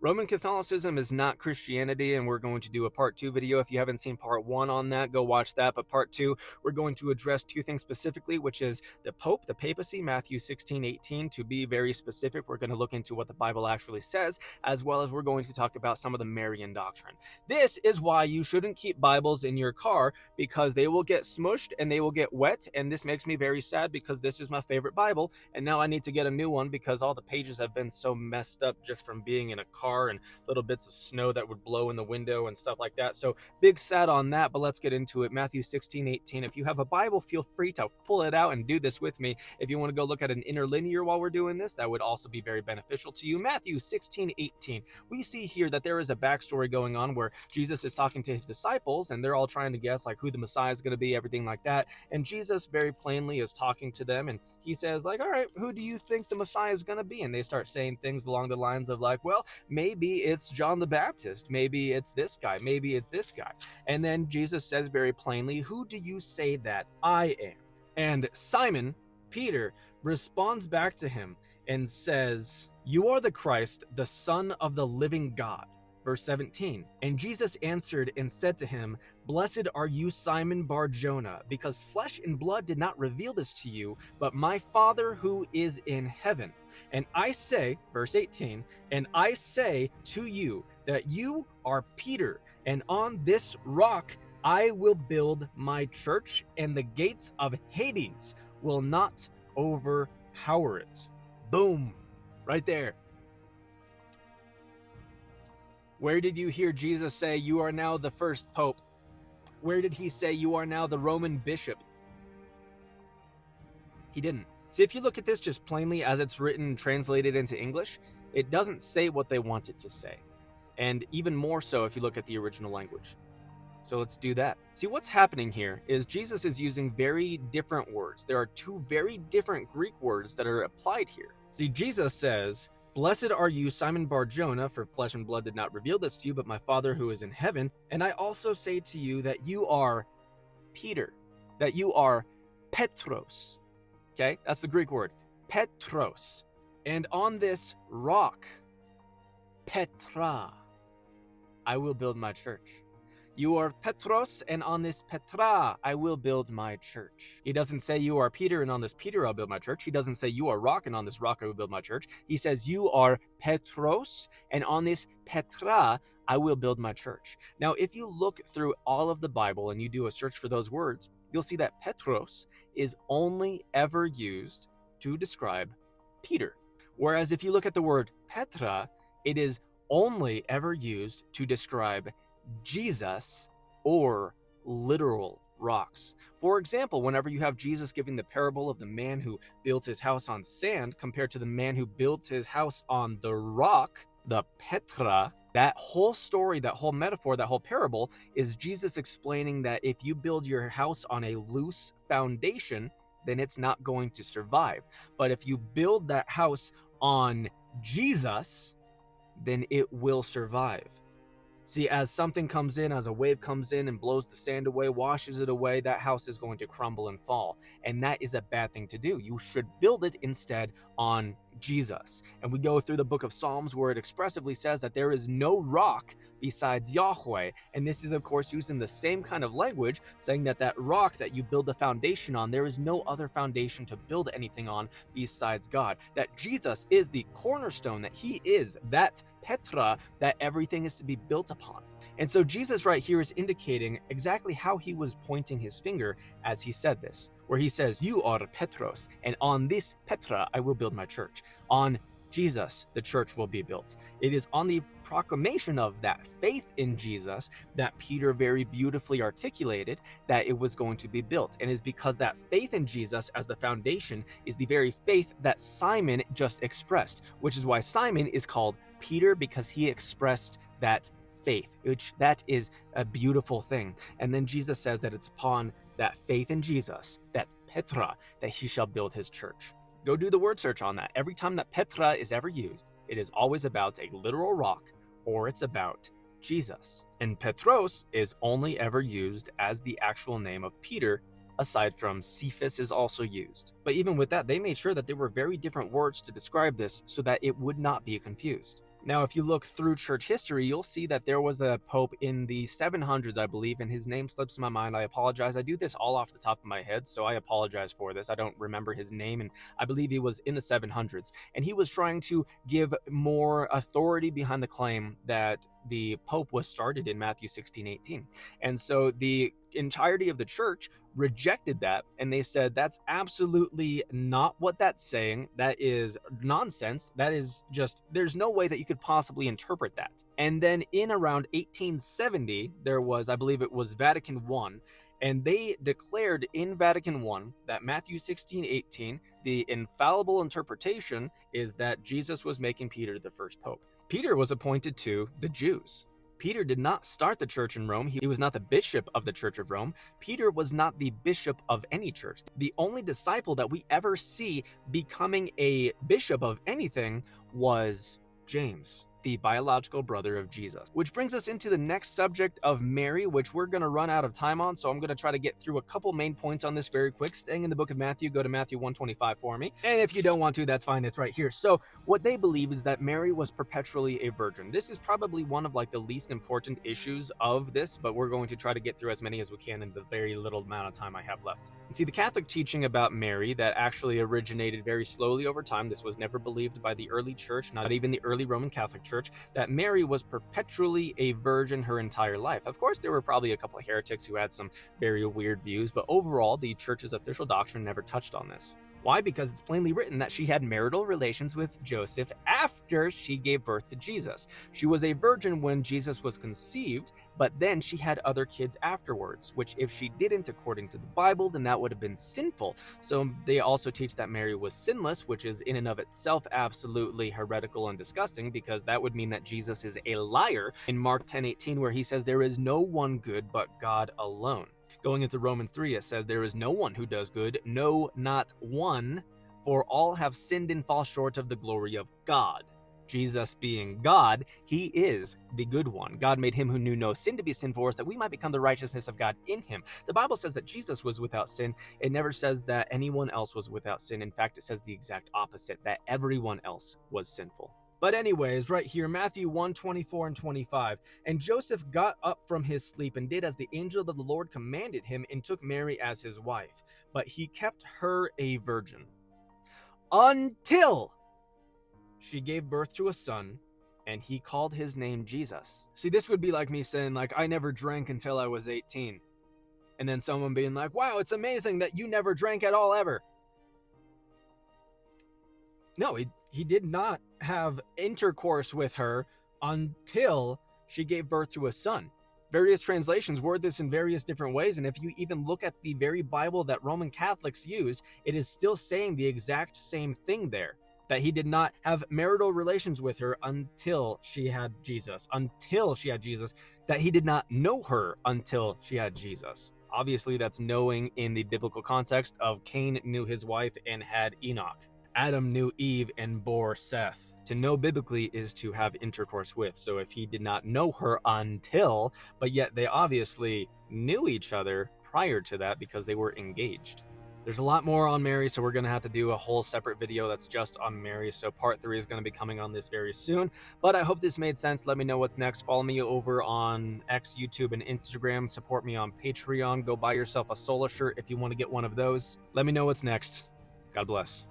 Roman Catholicism is not Christianity, and we're going to do a part 2 video. If you haven't seen part 1 on that, go watch that. But part 2, we're going to address two things specifically, which is the Pope, the papacy, Matthew 16:18. To be very specific, we're going to look into what the Bible actually says, as well as we're going to talk about some of the Marian doctrine. This is why you shouldn't keep Bibles in your car, because they will get smushed and they will get wet, and this makes me very sad because this is my favorite Bible, and now I need to get a new one because all the pages have been so messed up just from being in a car and little bits of snow that would blow in the window and stuff like that. So big sad on that, but let's get into it. Matthew 16:18. If you have a Bible, feel free to pull it out and do this with me. If you want to go look at an interlinear while we're doing this, that would also be very beneficial to you. Matthew 16:18. We see here that there is a backstory going on where Jesus is talking to his disciples and they're all trying to guess like who the Messiah is going to be, everything like that. And Jesus very plainly is talking to them and he says like, all right, who do you think the Messiah is going to be? And they start saying things along the lines of like, well, maybe it's John the Baptist, maybe it's this guy, maybe it's this guy. And then Jesus says very plainly, who do you say that I am? And Simon Peter responds back to him and says, you are the Christ, the Son of the living God. Verse 17, and Jesus answered and said to him, blessed are you, Simon Bar-Jonah, because flesh and blood did not reveal this to you, but my Father who is in heaven. And I say, verse 18, and I say to you that you are Peter, and on this rock I will build my church, and the gates of Hades will not overpower it. Boom, right there. Where did you hear Jesus say, you are now the first pope? Where did he say, you are now the Roman bishop? He didn't. See, if you look at this just plainly as it's written and translated into English, it doesn't say what they want it to say. And even more so if you look at the original language. So let's do that. See, what's happening here is Jesus is using very different words. There are two very different Greek words that are applied here. See, Jesus says, blessed are you, Simon Bar-Jonah, for flesh and blood did not reveal this to you, but my Father who is in heaven. And I also say to you that you are Peter, that you are Petros. Okay, that's the Greek word, Petros. And on this rock, Petra, I will build my church. You are Petros, and on this Petra, I will build my church. He doesn't say you are Peter, and on this Peter, I'll build my church. He doesn't say you are rock, and on this rock, I will build my church. He says you are Petros, and on this Petra, I will build my church. Now, if you look through all of the Bible and you do a search for those words, you'll see that Petros is only ever used to describe Peter. Whereas if you look at the word Petra, it is only ever used to describe Jesus or literal rocks. For example, whenever you have Jesus giving the parable of the man who built his house on sand compared to the man who built his house on the rock, the Petra, that whole story, that whole metaphor, that whole parable is Jesus explaining that if you build your house on a loose foundation, then it's not going to survive. But if you build that house on Jesus, then it will survive. See, as something comes in, as a wave comes in and blows the sand away, washes it away, that house is going to crumble and fall. And that is a bad thing to do. You should build it instead on Jesus. And we go through the book of Psalms where it expressively says that there is no rock besides Yahweh. And this is, of course, using the same kind of language, saying that that rock that you build the foundation on, there is no other foundation to build anything on besides God. That Jesus is the cornerstone, that he is that Petra that everything is to be built upon. And so Jesus right here is indicating exactly how he was pointing his finger as he said this, where he says, you are Petros, and on this Petra I will build my church. On Jesus, the church will be built. It is on the proclamation of that faith in Jesus that Peter very beautifully articulated that it was going to be built. And it is because that faith in Jesus as the foundation is the very faith that Simon just expressed, which is why Simon is called Peter, because he expressed that faith, which that is a beautiful thing. And then Jesus says that it's upon that faith in Jesus, that Petra, that he shall build his church. Go do the word search on that. Every time that Petra is ever used, it is always about a literal rock or it's about Jesus. And Petros is only ever used as the actual name of Peter, aside from Cephas is also used. But even with that, they made sure that there were very different words to describe this so that it would not be confused. Now, if you look through church history, you'll see that there was a pope in the 700s, I believe, and his name slips my mind. I apologize. I do this all off the top of my head, so I apologize for this. I don't remember his name, and I believe he was in the 700s. And he was trying to give more authority behind the claim that the pope was started in Matthew 16:18. And so the entirety of the church rejected that, and they said that's absolutely not what that's saying. That is nonsense. That is just, there's no way that you could possibly interpret that. And then in around 1870, there was, I believe it was Vatican I, and they declared in Vatican I that Matthew 16:18, the infallible interpretation is that Jesus was making Peter the first pope. Peter was appointed to the Jews. Peter did not start the church in Rome. He was not the bishop of the Church of Rome. Peter was not the bishop of any church. The only disciple that we ever see becoming a bishop of anything was James, the biological brother of Jesus. Which brings us into the next subject of Mary, which we're going to run out of time on, so I'm going to try to get through a couple main points on this very quick. Staying in the book of Matthew, go to Matthew 1:25 for me. And if you don't want to, that's fine, it's right here. So what they believe is that Mary was perpetually a virgin. This is probably one of like the least important issues of this, but we're going to try to get through as many as we can in the very little amount of time I have left. And see, the Catholic teaching about Mary that actually originated very slowly over time, this was never believed by the early church, not even the early Roman Catholic Church, that Mary was perpetually a virgin her entire life. Of course, there were probably a couple of heretics who had some very weird views, but overall, the church's official doctrine never touched on this. Why? Because it's plainly written that she had marital relations with Joseph after she gave birth to Jesus. She was a virgin when Jesus was conceived, but then she had other kids afterwards, which if she didn't, according to the Bible, then that would have been sinful. So they also teach that Mary was sinless, which is in and of itself absolutely heretical and disgusting, because that would mean that Jesus is a liar in Mark 10:18, where he says there is no one good but God alone. Going into Romans 3, it says, there is no one who does good, no, not one, for all have sinned and fall short of the glory of God. Jesus being God, he is the good one. God made him who knew no sin to be sin for us, that we might become the righteousness of God in him. The Bible says that Jesus was without sin. It never says that anyone else was without sin. In fact, it says the exact opposite, that everyone else was sinful. But anyways, right here, Matthew 1:24 and 25. And Joseph got up from his sleep and did as the angel of the Lord commanded him, and took Mary as his wife. But he kept her a virgin until she gave birth to a son, and he called his name Jesus. See, this would be like me saying, like, I never drank until I was 18. And then someone being like, wow, it's amazing that you never drank at all ever. No, he did not have intercourse with her until she gave birth to a son. Various translations word this in various different ways, and if you even look at the very Bible that Roman Catholics use, it is still saying the exact same thing there, that he did not have marital relations with her until she had Jesus, that he did not know her until she had Jesus. Obviously, that's knowing in the biblical context of Cain knew his wife and had Enoch. Adam knew Eve and bore Seth. To know biblically is to have intercourse with. So if he did not know her until, but yet they obviously knew each other prior to that because they were engaged. There's a lot more on Mary, so we're going to have to do a whole separate video that's just on Mary. So part 3 is going to be coming on this very soon. But I hope this made sense. Let me know what's next. Follow me over on X, YouTube, and Instagram. Support me on Patreon. Go buy yourself a Sola shirt if you want to get one of those. Let me know what's next. God bless.